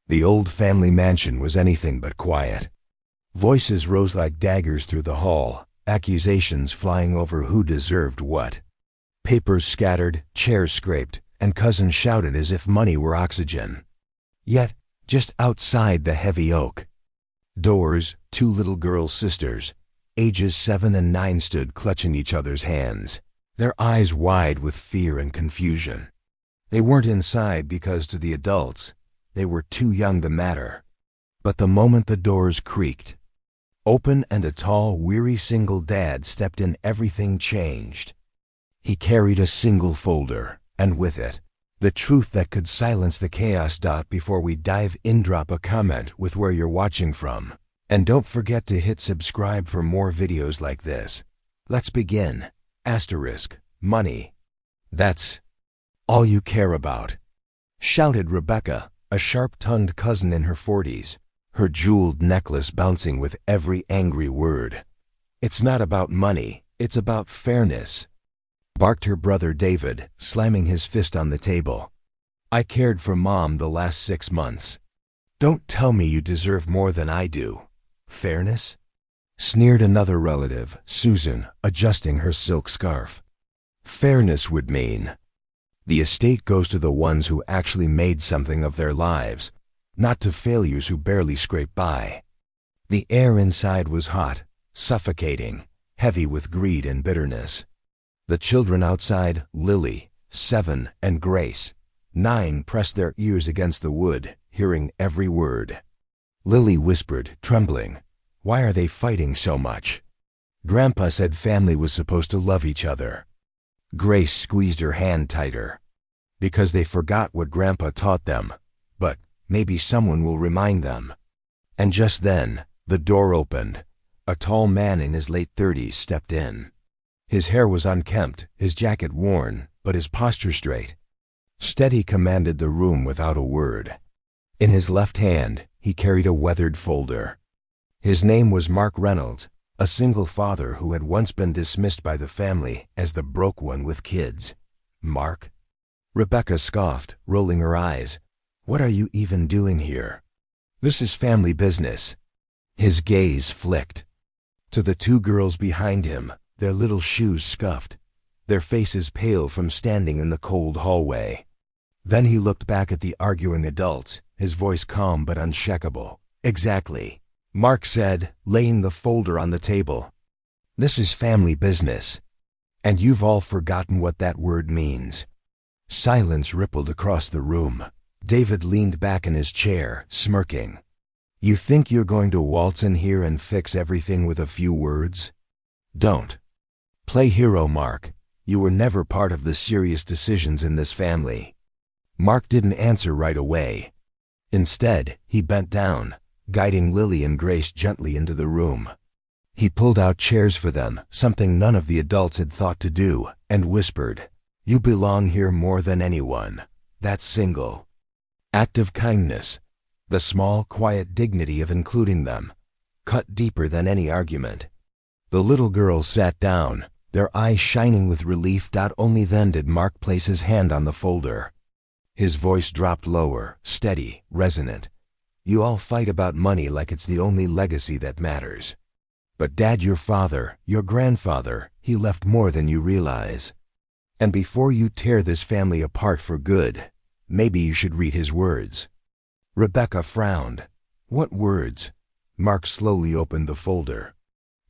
The old family mansion was anything but quiet. Voices rose like daggers through the hall, accusations flying over who deserved what. Papers scattered, chairs scraped, and cousins shouted as if money were oxygen. Yet, just outside the heavy oak doors, two little girl sisters, ages 7 and 9, stood clutching each other's hands, their eyes wide with fear and confusion. They weren't inside because to the adults, they were too young to matter. But the moment the doors creaked open and a tall, weary single dad stepped in, everything changed. He carried a single folder, and with it, the truth that could silence the chaos. Before we dive in, drop a comment with where you're watching from. And don't forget to hit subscribe for more videos like this. Let's begin. Money. That's all you care about, shouted Rebecca, a sharp-tongued cousin in her 40s, her jeweled necklace bouncing with every angry word. It's not about money, it's about fairness, barked her brother David, slamming his fist on the table. I cared for Mom the last 6 months. Don't tell me you deserve more than I do. Fairness? Sneered another relative, Susan, adjusting her silk scarf. Fairness would mean the estate goes to the ones who actually made something of their lives, not to failures who barely scrape by. The air inside was hot, suffocating, heavy with greed and bitterness. The children outside, Lily, 7, and Grace, 9, pressed their ears against the wood, hearing every word. Lily whispered, trembling, "Why are they fighting so much?" Grandpa said family was supposed to love each other. Grace squeezed her hand tighter. Because they forgot what Grandpa taught them, but maybe someone will remind them. And just then, the door opened. A tall man in his late 30s stepped in. His hair was unkempt, his jacket worn, but his posture straight. Steady commanded the room without a word. In his left hand, he carried a weathered folder. His name was Mark Reynolds, a single father who had once been dismissed by the family as the broke one with kids. Mark? Rebecca scoffed, rolling her eyes. What are you even doing here? This is family business. His gaze flicked to the two girls behind him, their little shoes scuffed, their faces pale from standing in the cold hallway. Then he looked back at the arguing adults, his voice calm but unshakable. Exactly, Mark said, laying the folder on the table. This is family business. And you've all forgotten what that word means. Silence rippled across the room. David leaned back in his chair, smirking. You think you're going to waltz in here and fix everything with a few words? Don't play hero, Mark. You were never part of the serious decisions in this family. Mark didn't answer right away. Instead, he bent down, guiding Lily and Grace gently into the room. He pulled out chairs for them, something none of the adults had thought to do, and whispered, You belong here more than anyone. That single act of kindness, the small, quiet dignity of including them, cut deeper than any argument. The little girls sat down, their eyes shining with relief. Only then did Mark place his hand on the folder. His voice dropped lower, steady, resonant. You all fight about money like it's the only legacy that matters. But Dad, your father, your grandfather, he left more than you realize. And before you tear this family apart for good, maybe you should read his words. Rebecca frowned. What words? Mark slowly opened the folder.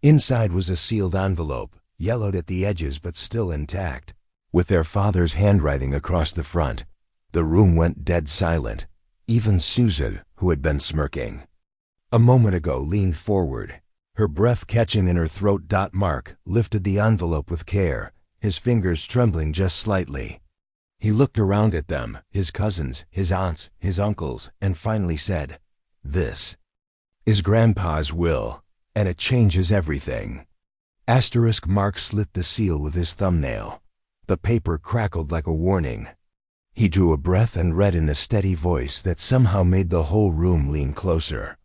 Inside was a sealed envelope, yellowed at the edges but still intact, with their father's handwriting across the front. The room went dead silent. Even Susan, who had been smirking a moment ago, leaned forward, her breath catching in her throat. Mark lifted the envelope with care, his fingers trembling just slightly. He looked around at them, his cousins, his aunts, his uncles, and finally said, This is Grandpa's will, and it changes everything. Mark slit the seal with his thumbnail. The paper crackled like a warning. He drew a breath and read in a steady voice that somehow made the whole room lean closer.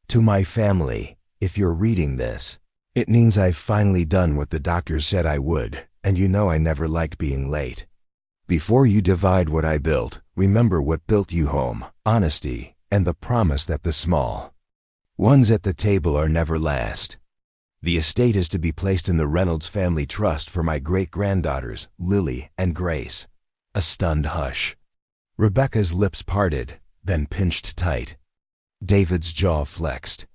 To my family, if you're reading this, it means I've finally done what the doctors said I would, and you know I never liked being late. Before you divide what I built, remember what built you home: honesty and the promise that the small ones at the table are never last. The estate is to be placed in the Reynolds family trust for my great-granddaughters, Lily and Grace. A stunned hush. Rebecca's lips parted, then pinched tight. David's jaw flexed.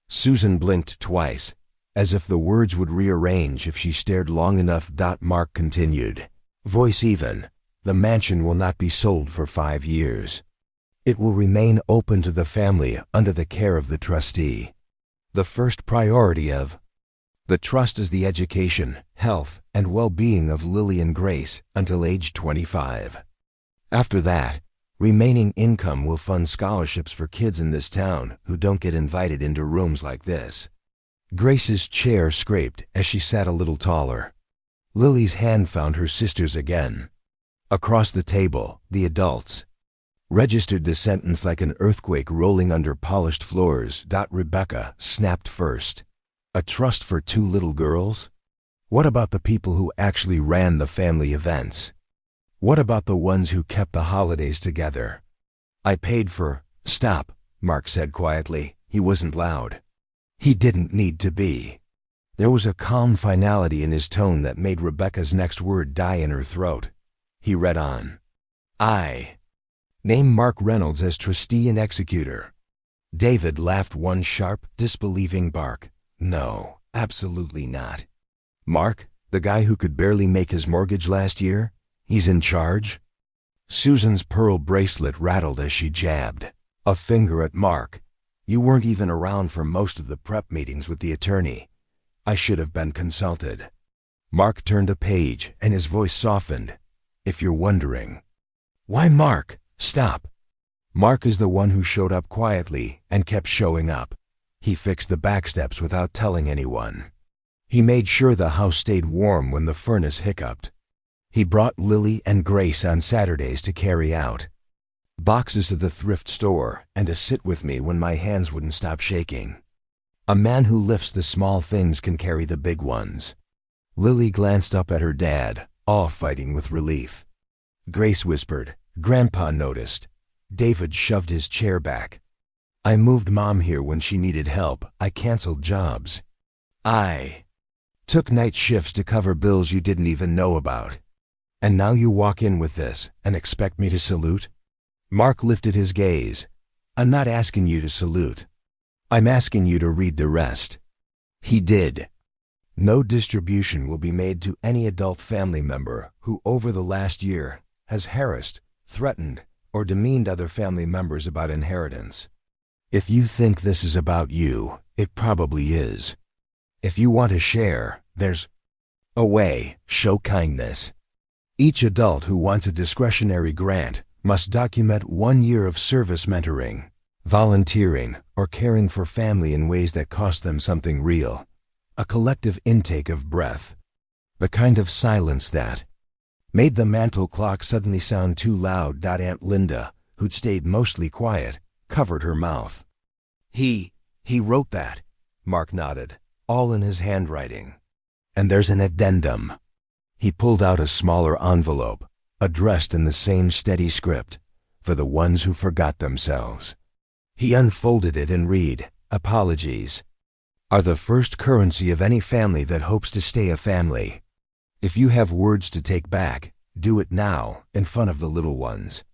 Susan blinked twice, as if the words would rearrange if she stared long enough. Mark continued, voice even. The mansion will not be sold for 5 years. It will remain open to the family under the care of the trustee. The first priority of the trust is the education, health, and well-being of Lily and Grace until age 25. After that, remaining income will fund scholarships for kids in this town who don't get invited into rooms like this. Grace's chair scraped as she sat a little taller. Lily's hand found her sister's again. Across the table, the adults registered the sentence like an earthquake rolling under polished floors. Rebecca snapped first. A trust for 2 little girls? What about the people who actually ran the family events? What about the ones who kept the holidays together? I paid for— Stop, Mark said quietly. He wasn't loud. He didn't need to be. There was a calm finality in his tone that made Rebecca's next word die in her throat. He read on. I name Mark Reynolds as trustee and executor. David laughed one sharp, disbelieving bark. No, absolutely not. Mark, the guy who could barely make his mortgage last year? He's in charge? Susan's pearl bracelet rattled as she jabbed a finger at Mark. You weren't even around for most of the prep meetings with the attorney. I should have been consulted. Mark turned a page and his voice softened. If you're wondering. Why Mark? Stop. Mark is the one who showed up quietly and kept showing up. He fixed the back steps without telling anyone. He made sure the house stayed warm when the furnace hiccuped. He brought Lily and Grace on Saturdays to carry out boxes to the thrift store and to sit with me when my hands wouldn't stop shaking. A man who lifts the small things can carry the big ones. Lily glanced up at her dad, all fighting with relief. Grace whispered. Grandpa noticed. David shoved his chair back. I moved Mom here when she needed help. I canceled jobs. I took night shifts to cover bills you didn't even know about. And now you walk in with this and expect me to salute? Mark lifted his gaze. I'm not asking you to salute. I'm asking you to read the rest. He did. No distribution will be made to any adult family member who over the last year has harassed, threatened, or demeaned other family members about inheritance. If you think this is about you, it probably is. If you want to share, there's a way. Show kindness. Each adult who wants a discretionary grant must document 1 year of service mentoring, volunteering, or caring for family in ways that cost them something real. A collective intake of breath. The kind of silence that made the mantel clock suddenly sound too loud. Aunt Linda, who'd stayed mostly quiet, covered her mouth. He wrote that, Mark nodded, all in his handwriting. And there's an addendum. He pulled out a smaller envelope, addressed in the same steady script, for the ones who forgot themselves. He unfolded it and read, apologies are the first currency of any family that hopes to stay a family. If you have words to take back, do it now, in front of the little ones.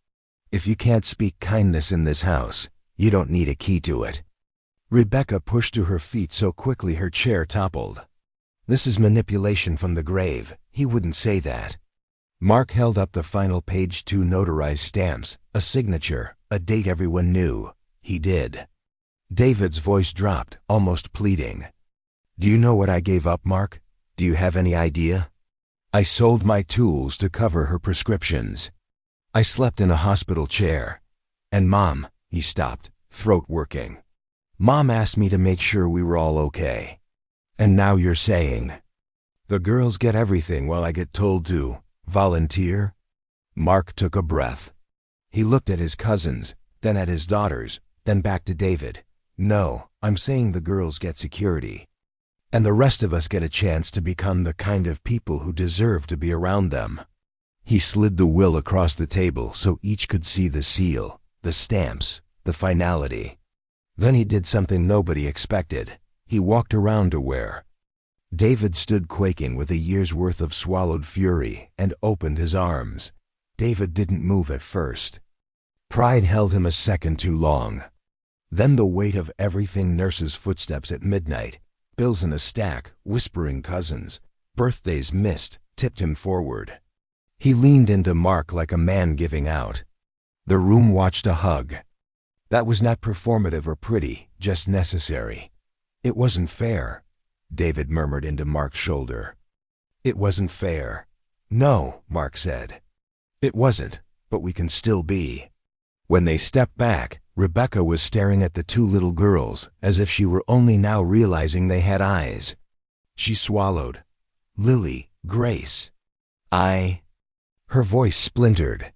If you can't speak kindness in this house, you don't need a key to it. Rebecca pushed to her feet so quickly her chair toppled. This is manipulation from the grave. He wouldn't say that. Mark held up the final page, 2 notarized stamps, a signature, a date everyone knew. He did. David's voice dropped, almost pleading. Do you know what I gave up, Mark? Do you have any idea? I sold my tools to cover her prescriptions. I slept in a hospital chair. And Mom, he stopped, throat working. Mom asked me to make sure we were all okay. And now you're saying the girls get everything while I get told to volunteer? Mark took a breath. He looked at his cousins, then at his daughters, then back to David. No, I'm saying the girls get security. And the rest of us get a chance to become the kind of people who deserve to be around them. He slid the will across the table so each could see the seal, the stamps, the finality. Then he did something nobody expected. He walked around to where David stood quaking with a year's worth of swallowed fury and opened his arms. David didn't move at first. Pride held him a second too long. Then the weight of everything: nurses' footsteps at midnight, bills in a stack, whispering cousins, birthdays missed, tipped him forward. He leaned into Mark like a man giving out. The room watched a hug. That was not performative or pretty, just necessary. It wasn't fair, David murmured into Mark's shoulder. It wasn't fair. No, Mark said. It wasn't, but we can still be. When they stepped back, Rebecca was staring at the two little girls as if she were only now realizing they had eyes. She swallowed. Lily, Grace. Her voice splintered.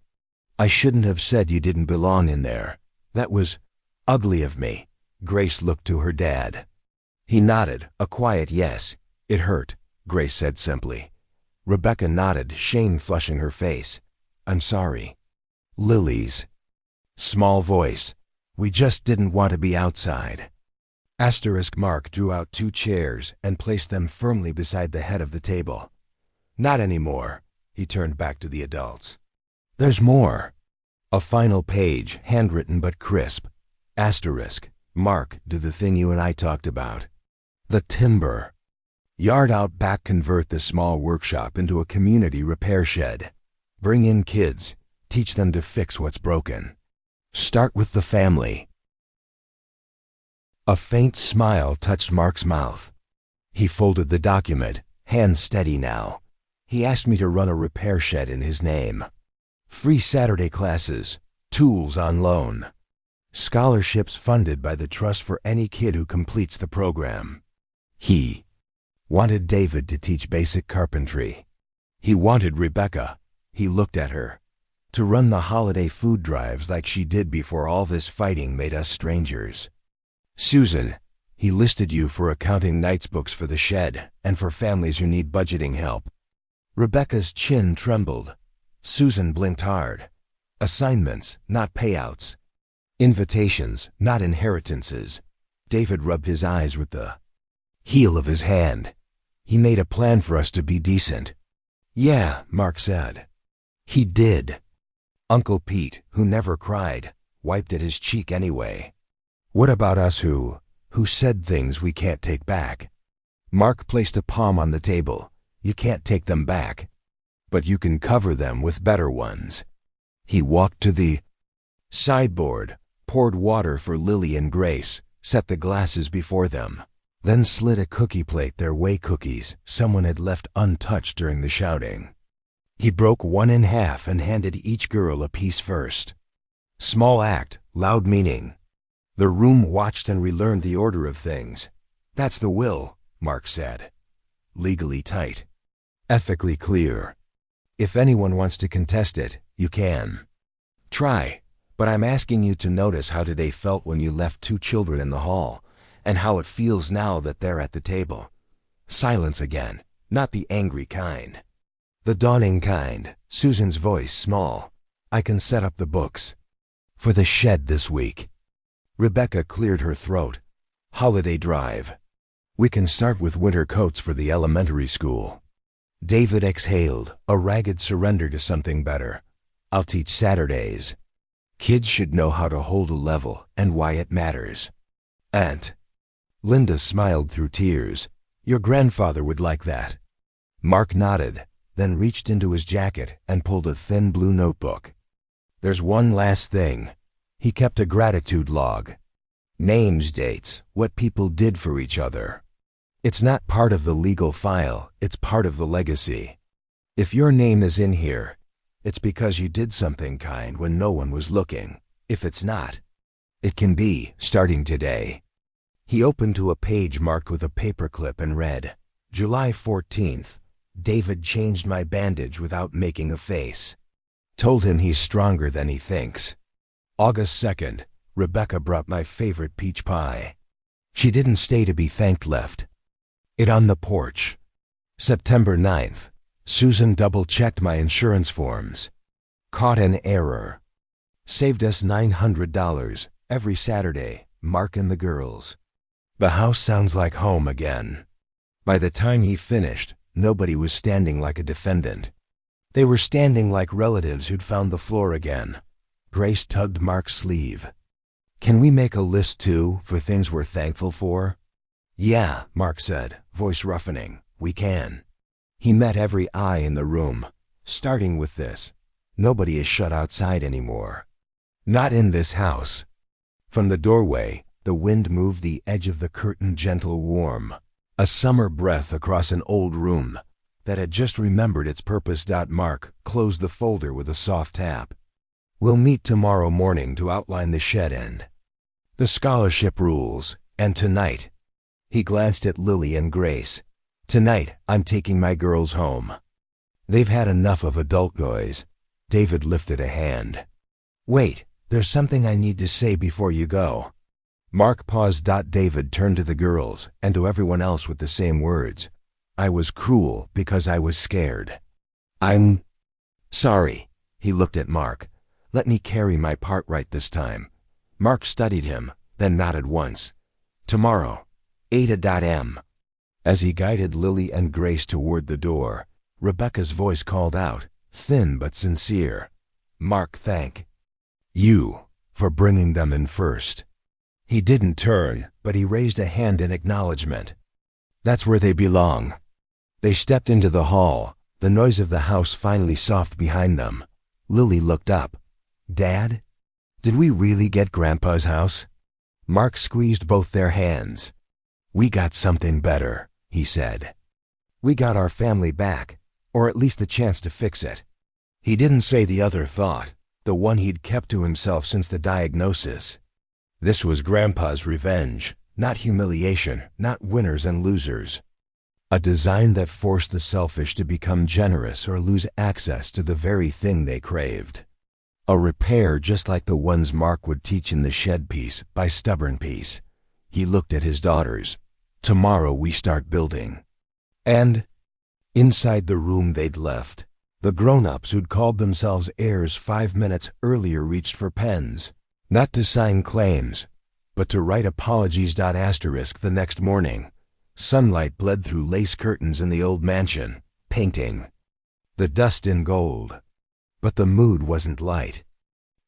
I shouldn't have said you didn't belong in there. That was ugly of me. Grace looked to her dad. He nodded, a quiet yes. It hurt, Grace said simply. Rebecca nodded, shame flushing her face. I'm sorry. Lily's small voice. We just didn't want to be outside. Mark drew out two chairs and placed them firmly beside the head of the table. Not anymore, he turned back to the adults. There's more. A final page, handwritten but crisp. Mark, do the thing you and I talked about. The timber. Yard out back, convert the small workshop into a community repair shed. Bring in kids, teach them to fix what's broken. Start with the family. A faint smile touched Mark's mouth. He folded the document, hands steady now. He asked me to run a repair shed in his name. Free Saturday classes, tools on loan. Scholarships funded by the trust for any kid who completes the program. He wanted David to teach basic carpentry. He wanted Rebecca, he looked at her, to run the holiday food drives like she did before all this fighting made us strangers. Susan, he listed you for accounting nights books for the shed and for families who need budgeting help. Rebecca's chin trembled. Susan blinked hard. Assignments, not payouts. Invitations, not inheritances. David rubbed his eyes with the heel of his hand. He made a plan for us to be decent. Yeah, Mark said. He did. Uncle Pete, who never cried, wiped at his cheek anyway. What about us who said things we can't take back? Mark placed a palm on the table. You can't take them back, but you can cover them with better ones. He walked to the sideboard, poured water for Lily and Grace, set the glasses before them, then slid a cookie plate, their way cookies someone had left untouched during the shouting. He broke one in half and handed each girl a piece first. Small act, loud meaning. The room watched and relearned the order of things. That's the will, Mark said. Legally tight. Ethically clear. If anyone wants to contest it, you can. Try, but I'm asking you to notice how today felt when you left two children in the hall, and how it feels now that they're at the table. Silence again, not the angry kind. The dawning kind, Susan's voice small. I can set up the books. For the shed this week. Rebecca cleared her throat. Holiday drive. We can start with winter coats for the elementary school. David exhaled, a ragged surrender to something better. I'll teach Saturdays. Kids should know how to hold a level and why it matters. Aunt. Linda smiled through tears. Your grandfather would like that. Mark nodded, then reached into his jacket and pulled a thin blue notebook. There's one last thing. He kept a gratitude log. Names, dates, what people did for each other. It's not part of the legal file, it's part of the legacy. If your name is in here, it's because you did something kind when no one was looking. If it's not, it can be, starting today. He opened to a page marked with a paperclip and read, July 14th, David changed my bandage without making a face. Told him he's stronger than he thinks. August 2nd, Rebecca brought my favorite peach pie. She didn't stay to be thanked, left it on the porch. September 9th, Susan double-checked my insurance forms. Caught an error. Saved us $900, Every Saturday, Mark and the girls. The house sounds like home again. By the time he finished, nobody was standing like a defendant. They were standing like relatives who'd found the floor again. Grace tugged Mark's sleeve. "Can we make a list too, for things we're thankful for?" "Yeah," Mark said, voice roughening. "We can." He met every eye in the room, starting with this. Nobody is shut outside anymore. Not in this house. From the doorway, the wind moved the edge of the curtain gentle warm, a summer breath across an old room that had just remembered its purpose. Mark closed the folder with a soft tap. "We'll meet tomorrow morning to outline the shed end. The scholarship rules, and tonight," he glanced at Lily and Grace, "tonight I'm taking my girls home. They've had enough of adult noise." David lifted a hand. "Wait, there's something I need to say before you go." Mark paused. David turned to the girls and to everyone else with the same words. "I was cruel because I was scared. I'm sorry." He looked at Mark. "Let me carry my part right this time." Mark studied him, then nodded once. "Tomorrow, 8 a.m. As he guided Lily and Grace toward the door, Rebecca's voice called out, thin but sincere, "Mark, thank you for bringing them in first." He didn't turn, but he raised a hand in acknowledgement. "That's where they belong." They stepped into the hall, the noise of the house finally soft behind them. Lily looked up. "Dad? Did we really get Grandpa's house?" Mark squeezed both their hands. "We got something better," he said. "We got our family back, or at least the chance to fix it." He didn't say the other thought, the one he'd kept to himself since the diagnosis. This was Grandpa's revenge, not humiliation, not winners and losers. A design that forced the selfish to become generous or lose access to the very thing they craved. A repair just like the ones Mark would teach in the shed piece by stubborn piece. He looked at his daughters. "Tomorrow we start building." And inside the room they'd left, the grown-ups who'd called themselves heirs 5 minutes earlier reached for pens, not to sign claims, but to write apologies. The next morning, sunlight bled through lace curtains in the old mansion, painting the dust in gold. But the mood wasn't light.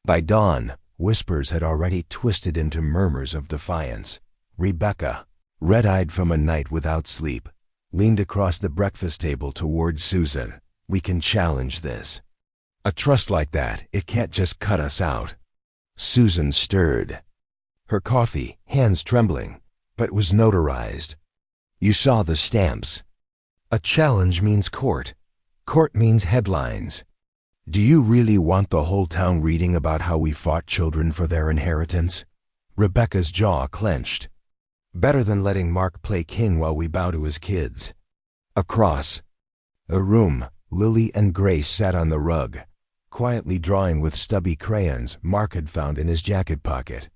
By dawn, whispers had already twisted into murmurs of defiance. Rebecca, red-eyed from a night without sleep, leaned across the breakfast table towards Susan. "We can challenge this. A trust like that, it can't just cut us out." Susan stirred. Her coffee, hands trembling, but was notarized. "You saw the stamps. A challenge means court. Court means headlines. Do you really want the whole town reading about how we fought children for their inheritance?" Rebecca's jaw clenched. "Better than letting Mark play king while we bow to his kids." Across the room, Lily and Grace sat on the rug, quietly drawing with stubby crayons Mark had found in his jacket pocket.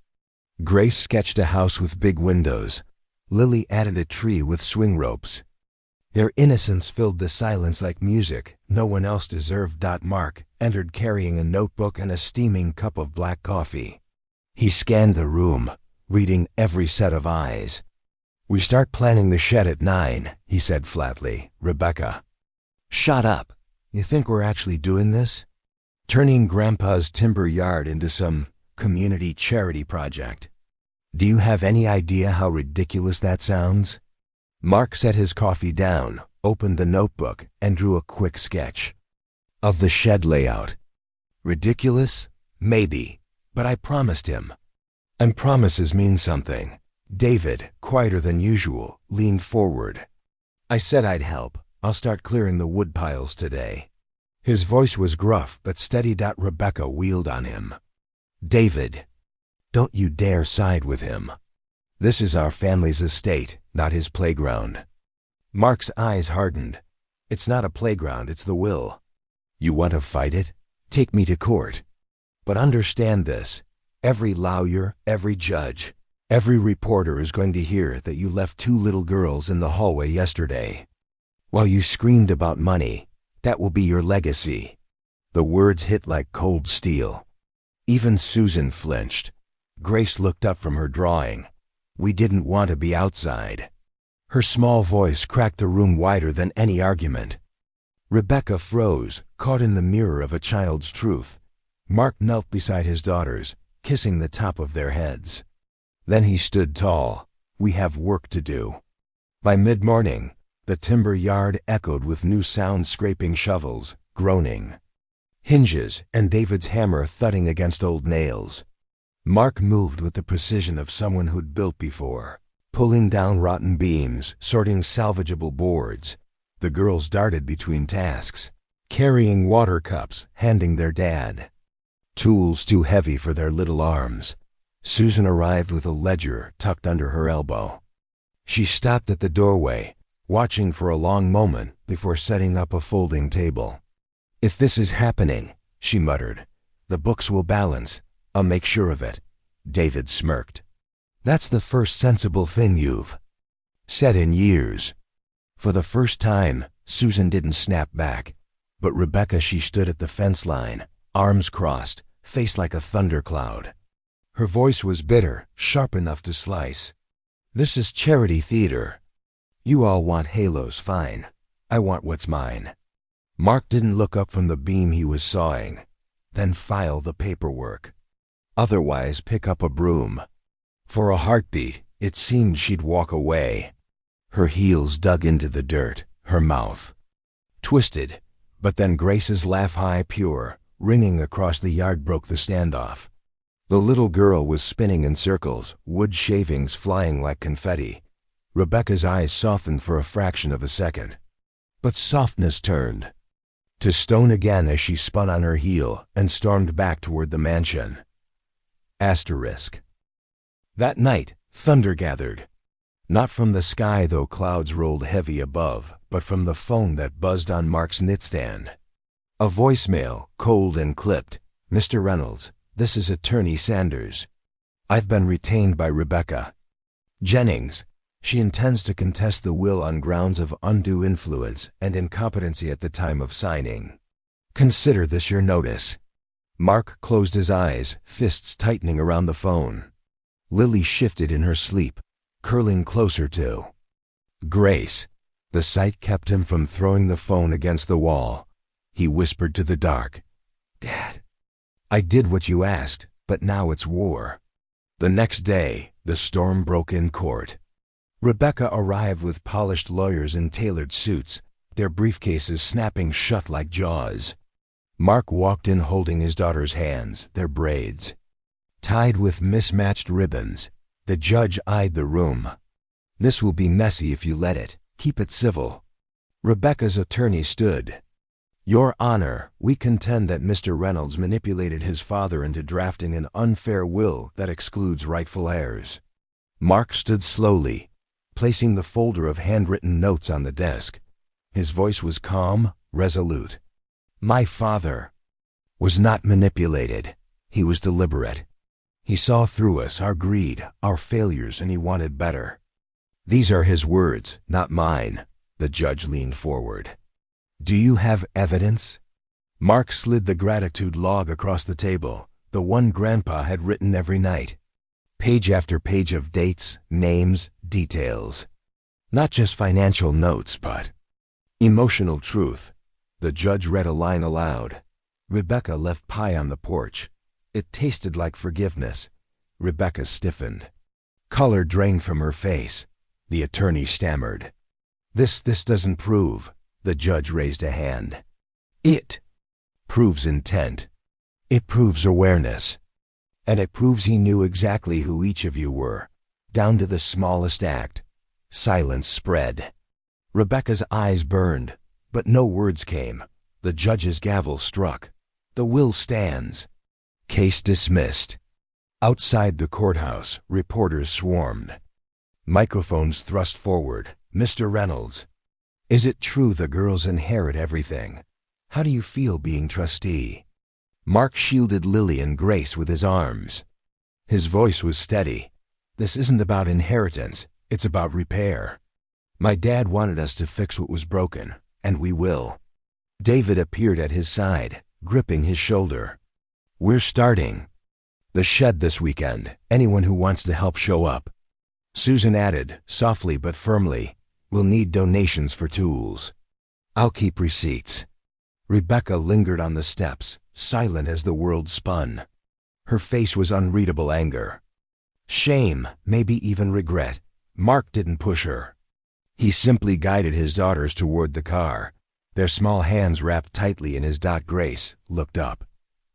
Grace sketched a house with big windows. Lily added a tree with swing ropes. Their innocence filled the silence like music no one else deserved. Mark entered carrying a notebook and a steaming cup of black coffee. He scanned the room, reading every set of eyes. "We start planning the shed at 9, he said flatly. "Rebecca." "Shut up. You think we're actually doing this? Turning Grandpa's timber yard into some community charity project? Do you have any idea how ridiculous that sounds?" Mark set his coffee down, opened the notebook, and drew a quick sketch of the shed layout. Ridiculous? Maybe, but I promised him. And promises mean something. David, quieter than usual, leaned forward. "I said I'd help. I'll start clearing the wood piles today." His voice was gruff but steady. Rebecca wheeled on him. "David, don't you dare side with him. This is our family's estate, not his playground." Mark's eyes hardened. "It's not a playground, it's the will. You want to fight it? Take me to court. But understand this. Every lawyer, every judge, every reporter is going to hear that you left 2 little girls in the hallway yesterday. While you screamed about money, that will be your legacy." The words hit like cold steel. Even Susan flinched. Grace looked up from her drawing. We didn't want to be outside. Her small voice cracked a room wider than any argument. Rebecca froze, caught in the mirror of a child's truth. Mark knelt beside his daughters, kissing the top of their heads. Then he stood tall. We have work to do. By mid-morning, the timber yard echoed with new sounds, scraping shovels, groaning, hinges, and David's hammer thudding against old nails. Mark moved with the precision of someone who'd built before, pulling down rotten beams, sorting salvageable boards. The girls darted between tasks, carrying water cups, handing their dad tools too heavy for their little arms. Susan arrived with a ledger tucked under her elbow. She stopped at the doorway, watching for a long moment before setting up a folding table. "If this is happening," she muttered, "the books will balance. I'll make sure of it." David smirked. "That's the first sensible thing you've said in years." For the first time, Susan didn't snap back. But Rebecca, she stood at the fence line, arms crossed, face like a thundercloud. Her voice was bitter, sharp enough to slice. "This is charity theater. You all want halos, fine. I want what's mine." Mark didn't look up from the beam he was sawing, then file the paperwork. Otherwise, pick up a broom. For a heartbeat, it seemed she'd walk away. Her heels dug into the dirt, her mouth twisted. But then Grace's laugh, high, pure, ringing across the yard, broke the standoff. The little girl was spinning in circles, wood shavings flying like confetti. Rebecca's eyes softened for a fraction of a second. But softness turned to stone again as she spun on her heel and stormed back toward the mansion. Asterisk. That night, thunder gathered. Not from the sky, though clouds rolled heavy above, but from the phone that buzzed on Mark's nightstand. A voicemail, cold and clipped. "Mr. Reynolds, this is Attorney Sanders. I've been retained by Rebecca Jennings. She intends to contest the will on grounds of undue influence and incompetency at the time of signing. Consider this your notice." Mark closed his eyes, fists tightening around the phone. Lily shifted in her sleep, curling closer to Grace. The sight kept him from throwing the phone against the wall. He whispered to the dark, "Dad, I did what you asked, but now it's war." The next day, the storm broke in court. Rebecca arrived with polished lawyers in tailored suits, their briefcases snapping shut like jaws. Mark walked in holding his daughter's hands, their braids tied with mismatched ribbons. The judge eyed the room. "This will be messy if you let it. Keep it civil." Rebecca's attorney stood. "Your Honor, we contend that Mr. Reynolds manipulated his father into drafting an unfair will that excludes rightful heirs." Mark stood slowly, placing the folder of handwritten notes on the desk. His voice was calm, resolute. "My father was not manipulated. He was deliberate. He saw through us, our greed, our failures, and he wanted better." "These are his words, not mine." The judge leaned forward. "Do you have evidence?" Mark slid the gratitude log across the table, the one Grandpa had written every night. Page after page of dates, names, details. Not just financial notes, but emotional truth. The judge read a line aloud. "Rebecca left pie on the porch. It tasted like forgiveness." Rebecca stiffened. Color drained from her face. The attorney stammered. This doesn't prove." The judge raised a hand. "It proves intent. It proves awareness. And it proves he knew exactly who each of you were, down to the smallest act." Silence spread. Rebecca's eyes burned, but no words came. The judge's gavel struck. "The will stands." Case dismissed. Outside the courthouse, reporters swarmed. Microphones thrust forward. "Mr. Reynolds, is it true the girls inherit everything? How do you feel being trustee?" Mark shielded Lily and Grace with his arms. His voice was steady. "This isn't about inheritance. It's about repair. My dad wanted us to fix what was broken, and we will." David appeared at his side, gripping his shoulder. "We're starting The shed this weekend. Anyone who wants to help show up. Susan added, softly but firmly, we'll need donations for tools. I'll keep receipts. Rebecca lingered on the steps, silent as the world spun. Her face was unreadable anger. Shame, maybe even regret. Mark didn't push her. He simply guided his daughters toward the car. Their small hands wrapped tightly in his. Grace looked up.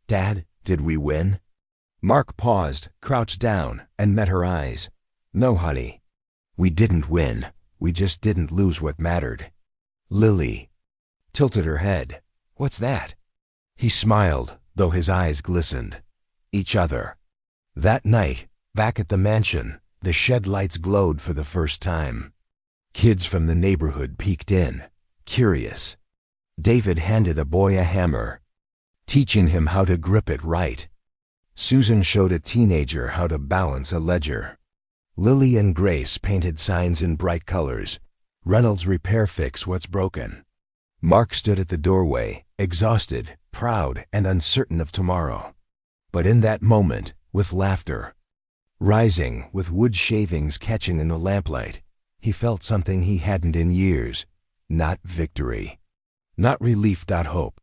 Dad, did we win? Mark paused, crouched down, and met her eyes. No, honey. We didn't win. We just didn't lose what mattered. Lily tilted her head. What's that? He smiled, though his eyes glistened. Each other. That night, back at the mansion, the shed lights glowed for the first time. Kids from the neighborhood peeked in, curious. David handed a boy a hammer, teaching him how to grip it right. Susan showed a teenager how to balance a ledger. Lily and Grace painted signs in bright colors. Reynolds Repair, fix what's broken. Mark stood at the doorway, exhausted, proud, and uncertain of tomorrow. But in that moment, with laughter rising, with wood shavings catching in the lamplight, he felt something he hadn't in years. Not victory. Not relief. Hope.